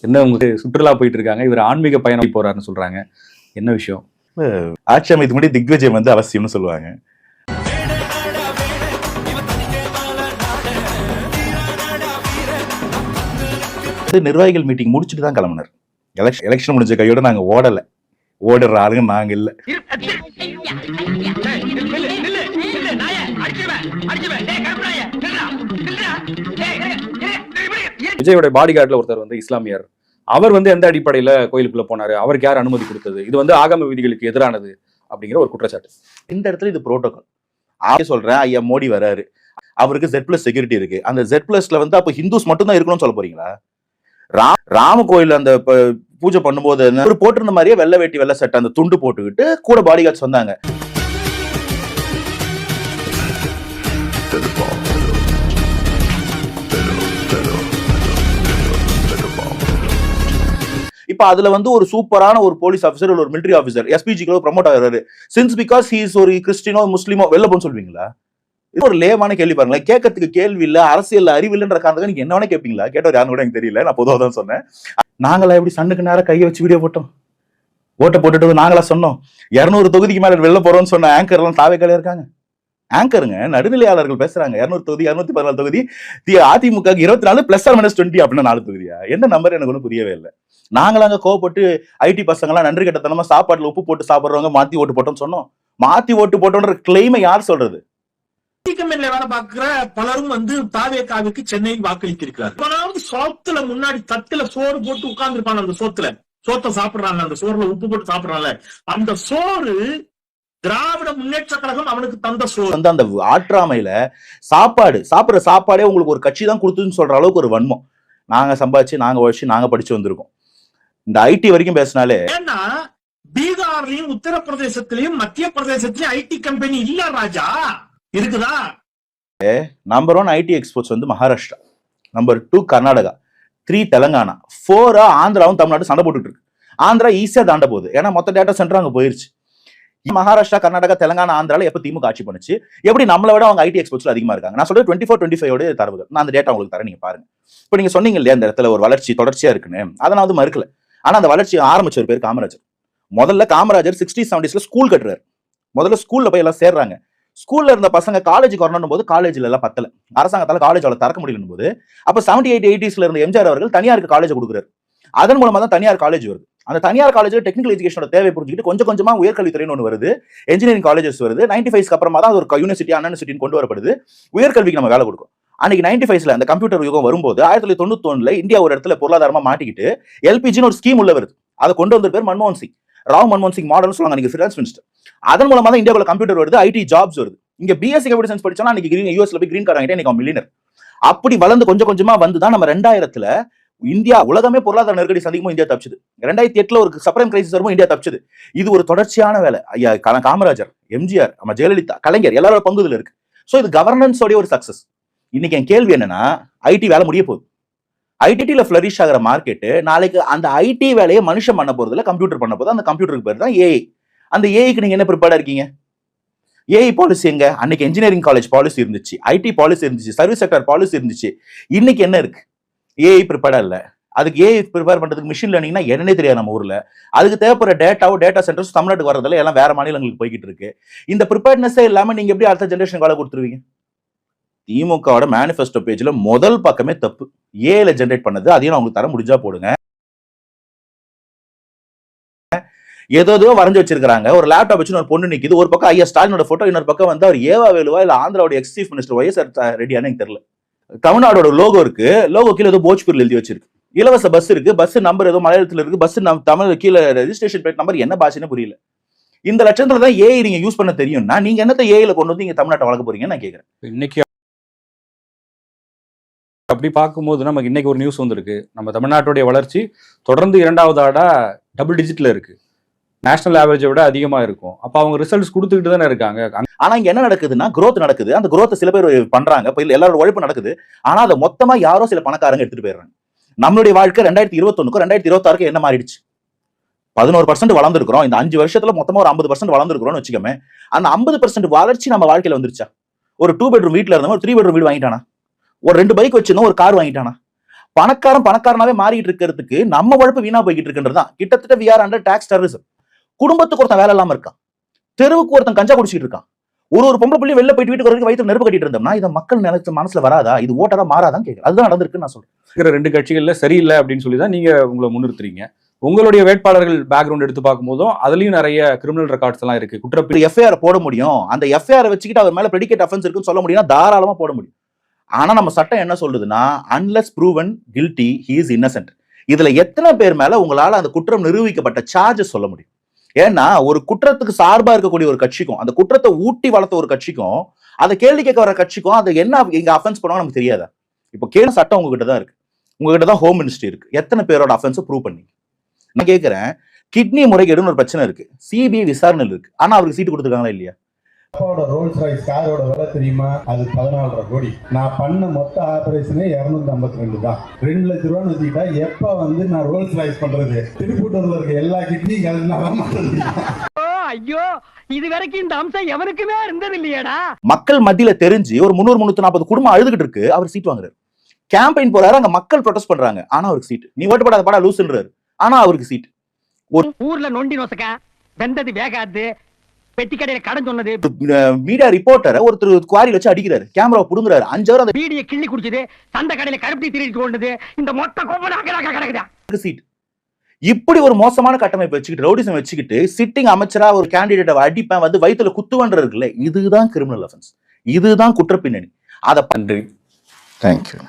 என்ன உங்களுக்கு சுற்றுலா போயிட்டு இருக்காங்க, இவர் ஆன்மீக பயணம் போறாருன்னு சொல்றாங்க. என்ன விஷயம்? ஆட்சி அமைத்து முடி திக்விஜயம் வந்து அவசியம்னு சொல்லுவாங்க. நிர்வாகிகள் மீட்டிங் முடிச்சுட்டு தான் கிளம்பினார். எலெக்ஷன் முடிஞ்ச கையோட நாங்க ஓடல. ஓடுற ஆளுங்க நாங்க இல்ல. விஜயோட பாடி கார்டுல ஒருத்தர் வந்து இஸ்லாமியர். அவர் வந்து எந்த அடிப்படையில கோயிலுக்குள்ள போனாரு, அவருக்கு யார் அனுமதி கொடுத்தது, இது வந்து ஆகம விதிகளுக்கு எதிரானது அப்படிங்கிற ஒரு குற்றச்சாட்டு. இந்த இடத்துல இது புரோட்டோகால் சொல்றேன். ஐயா மோடி வராரு, அவருக்கு Z+ செக்யூரிட்டி இருக்கு. அந்த Z+ல வந்து அப்ப ஹிந்துஸ் மட்டும் தான் இருக்கணும்னு சொல்ல போறீங்களா? ராம கோயில் அந்த பூஜை பண்ணும்போது ஒரு போட்டிருந்த மாதிரியே வெள்ளை வேட்டி வெள்ளை சட்டை அந்த துண்டு போட்டுக்கிட்டு கூட பாடி கார்ட்ஸ் வந்தாங்க. இப்ப அதுல வந்து ஒரு சூப்பரான ஒரு போலீஸ் ஆபீசர், ஒரு மிலிட்டரி ஆபீசர் SPG ப்ரமோட் ஆகிறாரு. சின்ஸ் பிகாஸ் ஹி இஸ் ஒரு கிறிஸ்டினோ முஸ்லிமோ வெளில போன்னு சொல்வீங்களா? இது ஒரு லேவான கேள்வி பாருங்களேன். கேட்கறதுக்கு கேள்வி இல்ல, அரசியல் அறிவு இல்லைன்ற காரணத்துக்கு நீங்க என்ன வேணா கேட்பீங்களா? கேட்டவர் யாரும் கூட எனக்கு தெரியல. நான் பொதுவாக தான் சொன்னேன். நாங்களா எப்படி சண்ணுக்கு நேரம் கையை வச்சு வீடியோ போட்டோம், ஓட்ட போட்டுட்டு நாங்களா சொன்னோம் 200 தொகுதிக்கு மேல வெளில போறோம்னு சொன்ன ஆங்கர் எல்லாம் தாவேக்காலே இருக்காங்க. ஆங்கருங்க, நடுநிலையாளர்கள் பேசுறாங்க. 200 தொகுதி 214 தொகுதி அதிமுக 24 +−20 அப்படின்னா 4 தொகுதியா? என்ன நம்பர் எனக்கு ஒன்றும் புரியவே இல்லை. நாங்களாங்க கோவப்பட்டு ஐடி பசங்க எல்லாம் நன்றி கட்டத்தனமா சாப்பாட்டுல உப்பு போட்டு சாப்பிடுறவங்க மாத்தி ஓட்டு போட்டோம்னு சொன்னோம். மாத்தி ஓட்டு போட்டோன்ற கிளைமை யார் சொல்றது? வேலை பார்க்கிற பலரும் வந்து தாவேகாவுக்கு சென்னையில் வாக்களித்திருக்கிறார். சோத்துல முன்னாடி தட்டுல சோறு போட்டு உட்கார்ந்து இருப்பாங்க. அந்த சோத்தை சாப்பிடுறாங்க, அந்த சோறுல உப்பு போட்டு சாப்பிடுறாங்க. அந்த சோறு திராவிட முன்னேற்ற கழகம் அவனுக்கு தந்த சோறு. அந்த ஆற்றாமையில சாப்பிடுற சாப்பாடே உங்களுக்கு ஒரு கட்சி தான் கொடுத்துன்னு சொல்ற அளவுக்கு ஒரு வன்மம். நாங்க சம்பாதிச்சு, நாங்க உழைச்சு, நாங்க படிச்சு வந்திருக்கோம். இந்த ஐடி வரைக்கும் பேசினாலே, ஏன்னா பீகார்லயும் உத்தரப்பிரதேசத்திலயும் மத்திய பிரதேசத்திலயும் ஐடி கம்பெனி இல்ல ராஜா, இருக்குதா? நம்பர் 1 ஐடி எக்ஸ்போர்ட்ஸ் வந்து மகாராஷ்டிரா, நம்பர் 2 கர்நாடகா, 3 தெலங்கானா, 4 ஆந்திராவும் தமிழ்நாடு சண்டை போட்டுட்டு இருக்கு. ஆந்திரா ஈஸியா தாண்ட போகுது, ஏன்னா மொத்த டேட்டா சென்டர் அங்க போயிருச்சு. மகாராஷ்டிரா, கர்நாடகா, தெலங்கானா, ஆந்திரால எப்ப திமுக ஆட்சி பண்ணுச்சு, எப்படி நம்மளை விட அவங்க ஐடி எக்ஸ்போர்ட்ஸ்ல அதிகமா இருக்காங்க. நான் சொல்றது 24-25 தரவுகள். நான் அந்த டேட்டா உங்களுக்கு தரேன், நீங்க பாருங்க. இப்ப நீங்க சொன்னீங்க இல்லையா இந்த இடத்துல ஒரு வளர்ச்சி தொடர்ச்சியா இருக்குன்னு, அதை நான் வந்து மறுக்கல. ஆனா அந்த வளர்ச்சி ஆரம்பிச்ச ஒரு பேர் காமராஜர். முதல்ல காமராஜர் 60s 70s ஸ்கூல் கட்டுறாரு. முதல்ல ஸ்கூல்ல போய் எல்லாம் சேர்றாங்க. ஸ்கூல்ல இருந்த பசங்க காலேஜுக்கு வரணும் போது காலேஜ்ல எல்லாம் பத்தல, அரசாங்கத்தால காலேஜ் அவ்வளவு திறக்க முடியல போது, அப்ப 78 80s இருந்த எம்ஜிஆர் அவர்கள் தனியாருக்கு காலேஜ் கொடுக்குறாரு. அதன் மூலமா தான் தனியார் காலேஜ் வருது. அந்த தனியார் காலேஜ்ல டெக்னிக்கல் எஜுகேஷனோட தேவை புரிஞ்சுக்கிட்டு கொஞ்சம் கொஞ்சமா உயர்கல்வித்துறைன்னு ஒன்று வருது, என்ஜினியரிங் காலேஜஸ் வருது. 95 அப்புறமா தான் ஒரு யூனிவர்சிட்டி அன்யூனிவர்சிட்டின்னு கொண்டு வரப்படுது. உயர்கல்விக்கு நம்ம வேலை கொடுக்கும். அன்னைக்கு 95ல அந்த கம்ப்யூட்டர் யுகம் வரும்போது 1991ல இந்தியா ஒரு இடத்துல பொருளாதாரமா மாட்டிக்கிட்டு எல்பிஜின்னு ஒரு ஸ்கீம் உள்ள வருது. அதை கொண்டு வந்த பேர் மன்மோகன் சிங், ராவ் மன்மோகன் சிங் மாடல்னு சொல்லுவாங்க நீங்க ஃபினான்ஸ் மினிஸ்டர். அதன் மூலமா தான் இந்தியாவுல கம்ப்யூட்டர் வருது, ஐடி ஜாப்ஸ் வருது. இங்க பிஎஸ்சி கம்ப்யூட்டர் சயின்ஸ் படிச்சோம்னா அன்னைக்கு யூஎஸ்ல போய் கிரீன் கார்டு வாங்கிட்டு இன்னைக்கு மில்லியனர். அப்படி வளர்ந்து கொஞ்சம் கொஞ்சமா வந்துதான் நம்ம 2000ல இந்தியா உலகமே பொருளாதார நெருக்கடி சந்திக்கும் இந்தியா தப்பிச்சது. 2008ல ஒரு சப்ரைம் கிரைசிஸ் வரும், இந்தியா தப்பிச்சது. இது ஒரு தொடர்ச்சியான வேலை. ஐயா காமராஜர், எம்ஜிஆர், நம்ம ஜெயலலிதா, கலைஞர் எல்லாரோட பங்கு இதுல இருக்கு. சோ இது கவர்னன்ஸ் உடைய ஒரு சக்சஸ். இன்னைக்கு என் கேள்வி என்னன்னா, ஐடி வேலை முடிய போகுது. ஐடில ஃபிளரிஷ் ஆகிற மார்க்கெட் நாளைக்கு அந்த ஐடி வேலையை மனுஷன் பண்ண போறதுல கம்ப்யூட்டர் பண்ண போது. அந்த கம்ப்யூட்டருக்கு பேர் தான் ஏஐ. அந்த ஏஐக்கு நீங்க என்ன ப்ரிப்பேர்டா இருக்கீங்க? ஏஐ பாலிசி எங்க? அன்னைக்கு இன்ஜினியரிங் காலேஜ் பாலிசி இருந்துச்சு, ஐடி பாலிசி இருந்துச்சு, சர்வீஸ் செக்டர் பாலிசி இருந்துச்சு. இன்னைக்கு என்ன இருக்கு? ஏஐ ப்ரிப்பேர்டா இல்ல. அதுக்கு ஏஐ ப்ரிப்பேர் பண்றதுக்கு மிஷின் லேர்னிங்னா என்னன்னே தெரியாது நம்ம ஊர்ல. அதுக்கு தேவைப்படுற டேட்டா சென்டர்ஸ் தமிழ்நாட்டுக்கு வரதில்ல, எல்லாம் வேற மாநிலங்களுக்கு போய்கிட்டு இருக்கு. இந்த ப்ரிப்பேர்னஸே இல்லாம நீங்க எப்படி அடுத்த ஜெனரேஷன் வேலை கொடுத்துருவீங்க? திமுகவோட மேனிஃபெஸ்டோ பேஜ்ல முதல் பக்கமே தப்பு. ஏஐல ஜெனரேட் பண்ணது, அதையும் நான் உங்களுக்கு தர முடிஞ்சா போடுங்க. ஏதோ வரைஞ்சு வச்சிருக்காங்க. ஒரு லேப்டாப் வச்சு ஒரு பொண்ணு நிக்குது, ஒரு பக்கம் ஐயா ஸ்டாலினோட போட்டோ, இன்னொரு பக்கம் வந்து அவர் ஏவா வேலுவா இல்ல ஆந்திராவோட எக்ஸ் சீஃப் மினிஸ்டர் YSR ரெட்டியானு எனக்கு தெரியல. தமிழ்நாடோட லோகோ இருக்கு, லோகோ கீழே ஏதோ போஜ்பூர்ல எழுதி வச்சிருக்கு. இலவச பஸ் இருக்கு, பஸ் நம்பர் ஏதோ மலையாளத்துல இருக்கு, பஸ் தமிழ் கீழே ரெஜிஸ்ட்ரேஷன் பிளேட் நம்பர் என்ன பாஷைன்னு புரியல. இந்த லட்சத்துல தான் ஏஐ நீங்க யூஸ் பண்ண தெரியும்னா நீங்க என்னத்த ஏஐல கொண்டு வந்து இங்க தமிழ்நாட்டை வளர்க்க போறீங்கன்னு நான் கேட்கிறேன். இன்னைக்கு அப்படி பார்க்கும்போது நமக்கு இன்னைக்கு ஒரு நியூஸ் வந்திருக்கு. நம்ம தமிழ்நாட்டுடைய வளர்ச்சி தொடர்ந்து 2வது ஆடா டபுள் டிஜிட்ல இருக்கு, நேஷனல் ஆவரேஜை விட அதிகமா இருக்கும். அப்ப அவங்க ரிசல்ட்ஸ் கொடுத்துக்கிட்டு தானே இருக்காங்க. ஆனா இங்க என்ன நடக்குதுன்னா growth நடக்குது. அந்த growth சில பேர் பண்றாங்க, எல்லாரோட உழைப்பு நடக்குது. ஆனா அதை மொத்தமா யாரோ சில பணக்காரங்க எடுத்துட்டு போயிடுறாங்க. நம்மளுடைய வாழ்க்கை 2021க்கும் 2026க்கும் என்ன மாறிடுச்சு? 11% வளர்ந்துருக்கிறோம். இந்த 5 வருஷத்துல மொத்தமா ஒரு 50% வளர்ந்துருக்கிறோம்னு வச்சுக்கோமே. அந்த 50% வளர்ச்சி நம்ம வாழ்க்கையில வந்துருச்சா? ஒரு 2 பெட்ரூம் வீட்டுல இருந்தவங்க ஒரு 3 பெட்ரூம் வீடு வாங்கிட்டானா? ஒரு 2 பைக் வச்சிருந்தோம், ஒரு கார் வாங்கிட்டானா? பணக்காரனாவே மாறிட்டு இருக்கிறதுக்கு நம்ம உழைப்பு வீணா போய்கிட்டு இருக்குன்றதுதான். கிட்டத்தட்ட we are under tax terrorism. குடும்பத்துக்கு ஒருத்தன் வேலை இல்லாம இருக்கான், தெருவுக்கு ஒருத்தன் கஞ்சா குடிச்சிட்டு இருக்கான், ஒரு பொம்பளை புள்ளி வெளில போயிட்டு வீட்டுக்கு வரைக்கும் வயிற்று நெருப்பு கட்டிட்டு இருந்தோம்னா இதை மக்கள் நினைச்ச மனசுல வராதா? இது ஓட்டரா மாறாதான் கேட்குறேன். அதுதான் நடந்திருக்குன்னு நான் சொல்றேன். இருக்கிற 2 கட்சிகள்ல சரியில்லை அப்படின்னு சொல்லி தான் நீங்க உங்களை முன்னிறுத்துறீங்க. உங்களுடைய வேட்பாளர்கள் பேக்ரவுண்ட் எடுத்து பார்க்கும்போதும் அதுலயும் நிறைய கிரிமினல் ரெக்கார்ட்ஸ் எல்லாம் இருக்கு. குற்றப்பிரி எஃப்ஐஆர் போட முடியும், அந்த எஃப்ஐஆர் வச்சுக்கிட்டு அவர் மேல பிரெடிகேட் அஃபென்ஸ் இருக்குன்னு சொல்ல முடியும்னா தாராளமா போட முடியும். ஆனா நம்ம சட்டம் என்ன சொல்லுதுன்னா unless proven guilty he is Innocent. இதுல எத்தனை பேர் மேல உங்களால அந்த குற்றம் நிரூபிக்கப்பட்ட சார்ஜஸ் சொல்ல முடியும்? ஏன்னா ஒரு குற்றத்துக்கு சார்பா இருக்கக்கூடிய ஒரு கட்சிக்கும் அந்த குற்றத்தை ஊட்டி வளர்த்த ஒரு கட்சிக்கும் அதை கேள்வி கேட்க வர கட்சிக்கும் அதை என்ன இங்க அஃபென்ஸ் பண்ணுவாங்க நமக்கு தெரியாதா? இப்போ கேள்வி சட்டம் உங்ககிட்ட தான் இருக்கு, உங்ககிட்ட தான் ஹோம் மினிஸ்ட்ரி இருக்கு. எத்தனை பேரோட அஃபென்ஸை ப்ரூவ் பண்ணி? நான் கேட்கிறேன், கிட்னி முறைகேடுன்னு ஒரு பிரச்சனை இருக்கு, சிபிஐ விசாரணை இருக்கு, ஆனா அவருக்கு சீட்டு கொடுத்துருக்காங்களா இல்லையா? அப்பாவோட ரோல்ஸ் ராய்ஸ் காரோட விலை தெரியுமா? அது 14.5 கோடி. நான் பண்ண மொத்த ஆபரேஷனே 252 தான். 2 லட்ச ரூபான்னு வச்சுக்கிட்டா எப்ப நான் ரோல்ஸ் ராய்ஸ் பண்றது? திருப்பூட்டூர்ல இருக்க எல்லா கிட்னி ஐயோ, இது வரைக்கும் இந்த அம்சம் எவருக்குமே இருந்தது இல்லையாடா. மக்கள் மத்தியில தெரிஞ்சு ஒரு 300-340 குடும்பம் அழுதுகிட்டு இருக்கு, அவர் சீட் வாங்குறாரு. கேம்பெயின் போறாரு, அங்க மக்கள் ப்ரொடெஸ்ட் பண்றாங்க, ஆனா அவருக்கு சீட். நீ ஓட்டு போடாத படா லூசுன்றாரு, ஆனா அவருக்கு சீட். ஒரு ஊர்ல நொண்டி நோசக்க வெந்தது வேகாது, பெட்டி கடையில கடன் சொன்னது, மீடியா ரிப்போர்ட்டரை ஒருத்தர் குவாரியில வச்சு அடிக்கிறாரு, கேமரா புடுங்குறாரு, 5 hour அந்த பீடியை கிள்ளி குடிச்சது, சந்த கடையில கருப்பி திருடிட்டு கொண்டது, இந்த மொத்த கோபம் சீட். இப்படி ஒரு மோசமான கட்டமைப்பு வச்சுக்கிட்டு ரவுடிசம் வச்சுக்கிட்டு சிட்டிங் அமைச்சரா ஒரு கேண்டிடேட்டை அடிப்பேன் வயித்துல குத்துவன்ற இருக்குல்ல, இதுதான் கிரிமினல் அஃபென்ஸ், இதுதான் குற்றப்பின்னணி. அதை நன்றி. தேங்க்யூ.